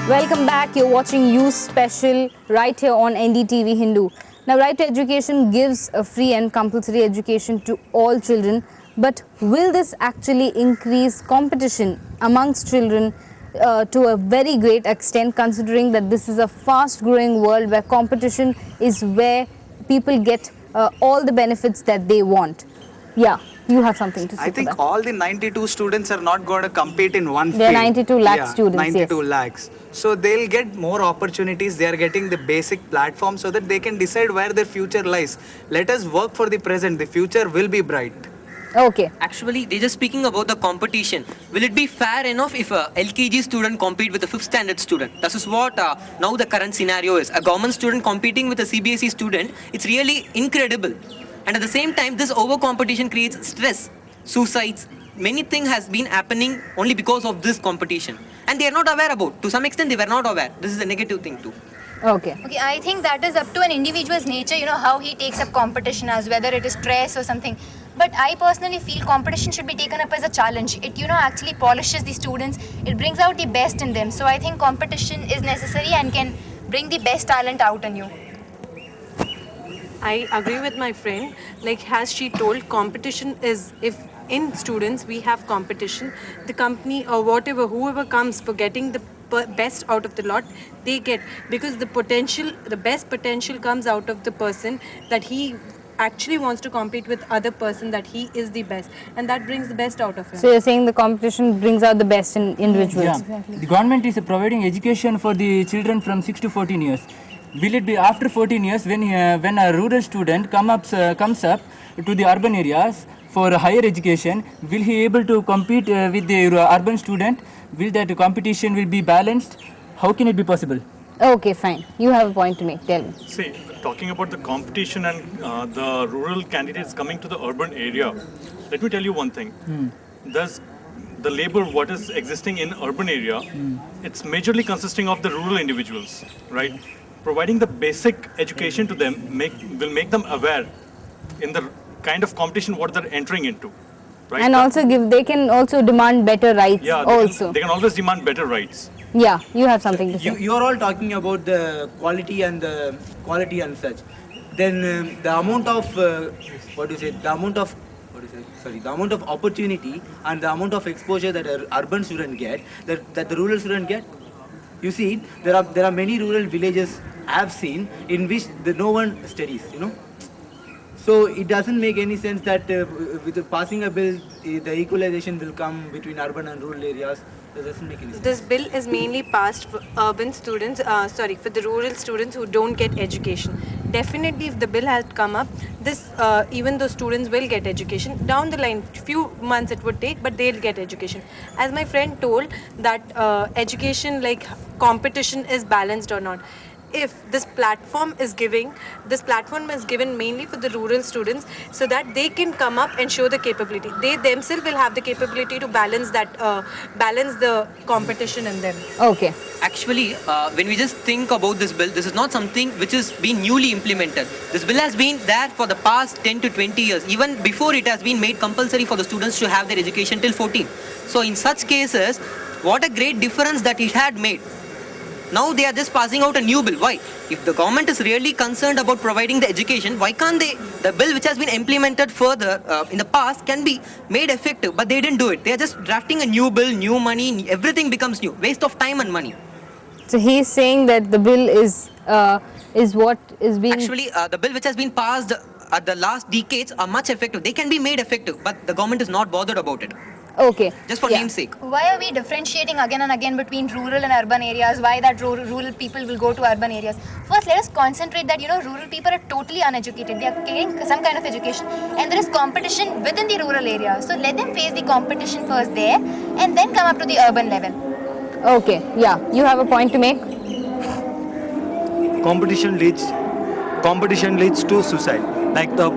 Welcome back. You're watching Uspecial right here on NDTV Hindu. Now, right to education gives a free and compulsory education to all children. But will this actually increase competition amongst children to a very great extent, considering that this is a fast-growing world where competition is where people get all the benefits that they want? Yeah. You have something to say. I think all the 92 students are not going to compete in one field. There are 92 lakh students. 92 yes. lakhs. So they'll get more opportunities. They are getting the basic platform so that they can decide where their future lies. Let us work for the present. The future will be bright. Okay. Actually, they're just speaking about the competition. Will it be fair enough if a LKG student compete with a 5th standard student? This is what now the current scenario is. A government student competing with a CBSE student, it's really incredible. And at the same time, this over-competition creates stress, suicides. Many things has been happening only because of this competition. And they are not aware about. To some extent, they were not aware. This is a negative thing too. Okay. Okay, I think that is up to an individual's nature, how he takes up competition as whether it is stress or something. But I personally feel competition should be taken up as a challenge. It, actually polishes the students. It brings out the best in them. So I think competition is necessary and can bring the best talent out in you. I agree with my friend. Like as she told, competition is, if in students we have competition, the company or whatever, whoever comes for getting the best out of the lot, they get, because the best potential comes out of the person that he actually wants to compete with other person, that he is the best, and that brings the best out of him. So you're saying the competition brings out the best in individuals. Yeah. Exactly. The government is providing education for the children from 6 to 14 years. Will it be after 14 years when a rural student comes up to the urban areas for higher education? Will he able to compete with the urban student? Will that competition will be balanced? How can it be possible? Okay, fine. You have a point to make. Tell me. See, talking about the competition and the rural candidates coming to the urban area, let me tell you one thing. There's the labor what is existing in urban area, it's majorly consisting of the rural individuals, right? Providing the basic education to them will make them aware in the kind of competition what they're entering into, right? And they can also demand better rights. Yeah, they can always demand better rights. Yeah, you have something to say. You are all talking about the quality and such. Then the amount of the amount of opportunity and the amount of exposure that an urban student get, that the rural student get. You see, there are many rural villages I have seen in which no one studies. So it doesn't make any sense that with passing a bill, the equalization will come between urban and rural areas. That doesn't make any sense. This bill is mainly passed for urban students, for the rural students who don't get education. Definitely, if the bill had come up, this even though students will get education, down the line, few months it would take, but they'll get education. As my friend told, that education, like competition, is balanced or not. If this platform is given mainly for the rural students so that they can come up and show the capability. They themselves will have the capability to balance the competition in them. Okay. Actually, when we just think about this bill, this is not something which is being newly implemented. This bill has been there for the past 10 to 20 years. Even before it has been made compulsory for the students to have their education till 14. So in such cases, what a great difference that it had made. Now they are just passing out a new bill. Why? If the government is really concerned about providing the education, why can't the bill which has been implemented further in the past can be made effective, but they didn't do it. They are just drafting a new bill, new money, everything becomes new. Waste of time and money. So he's saying that the bill is what is being... Actually, the bill which has been passed at the last decades are much effective. They can be made effective, but the government is not bothered about it. Okay. Just for name's sake. Why are we differentiating again and again between rural and urban areas? Why that rural people will go to urban areas? First, let us concentrate that, rural people are totally uneducated. They are getting some kind of education and there is competition within the rural area. So let them face the competition first there and then come up to the urban level. Okay. Yeah. You have a point to make? Competition leads to suicide. Like the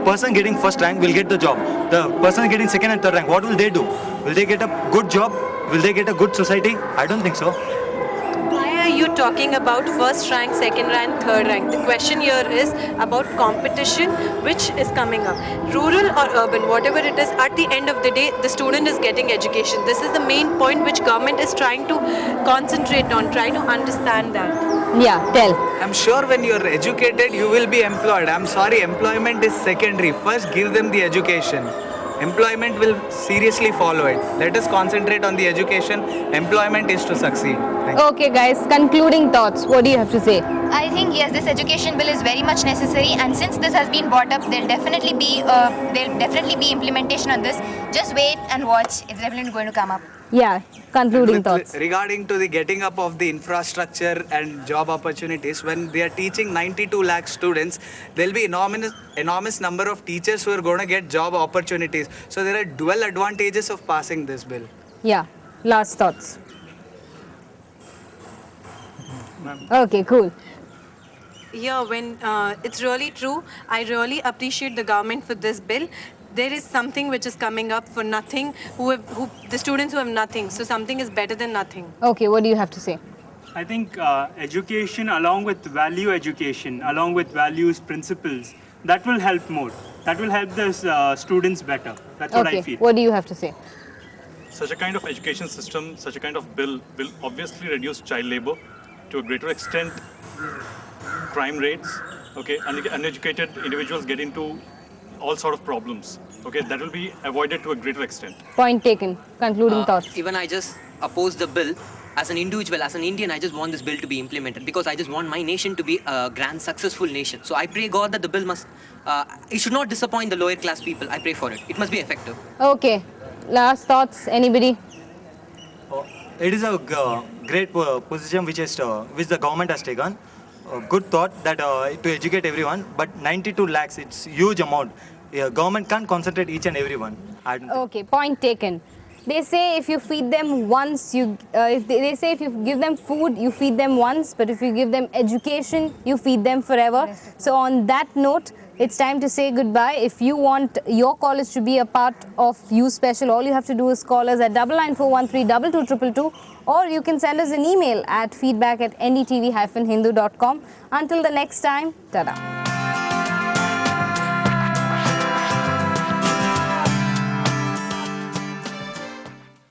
person getting first rank will get the job. The person getting second and third rank, what will they do? Will they get a good job? Will they get a good society? I don't think so. Why I are you talking about first rank, second rank, third rank? The question here is about competition which is coming up. Rural or urban, whatever it is, at the end of the day, the student is getting education. This is the main point which government is trying to concentrate on, try to understand that. Yeah, tell. I'm sure when you're educated, you will be employed. I'm sorry, employment is secondary. First, give them the education. Employment will seriously follow it. Let us concentrate on the education. Employment is to succeed. Thank you. Okay, guys, concluding thoughts. What do you have to say? I think yes, this education bill is very much necessary, and since this has been brought up, there'll definitely be implementation on this. Just wait and watch. It's definitely going to come up. Yeah, concluding With thoughts. regarding to the getting up of the infrastructure and job opportunities, when they are teaching 92 lakh students, there'll be enormous number of teachers who are going to get job opportunities. So there are dual advantages of passing this bill. Yeah, last thoughts. Okay, cool. Yeah, when it's really true, I really appreciate the government for this bill. There is something which is coming up for nothing, the students who have nothing. So something is better than nothing. Okay, what do you have to say? I think education along with value education, along with values, principles, that will help more. That will help the students better. That's what I Okay, feel. what do you have to say? Such a kind of education system, such a kind of bill will obviously reduce child labor to a greater extent, crime rates, okay, uneducated individuals get into all sort of problems, okay, that will be avoided to a greater extent. Point taken. Concluding thoughts. Even I just oppose the bill. As an individual, as an Indian, I just want this bill to be implemented because I just want my nation to be a grand, successful nation. So I pray God that the bill it should not disappoint the lower class people. I pray for it. It must be effective. Okay, last thoughts. Anybody? It is a great position which the government has taken. Good thought that to educate everyone, but 92 lakhs, it's huge amount. Government can't concentrate each and everyone. Okay, point taken. They say if you feed them once, they say if you give them food, you feed them once, but if you give them education, you feed them forever. So on that note, it's time to say goodbye. If you want your college to be a part of Uspecial, all you have to do is call us at 9941322222, or you can send us an email at feedback@ndtv-hindu.com. Until the next time, tada.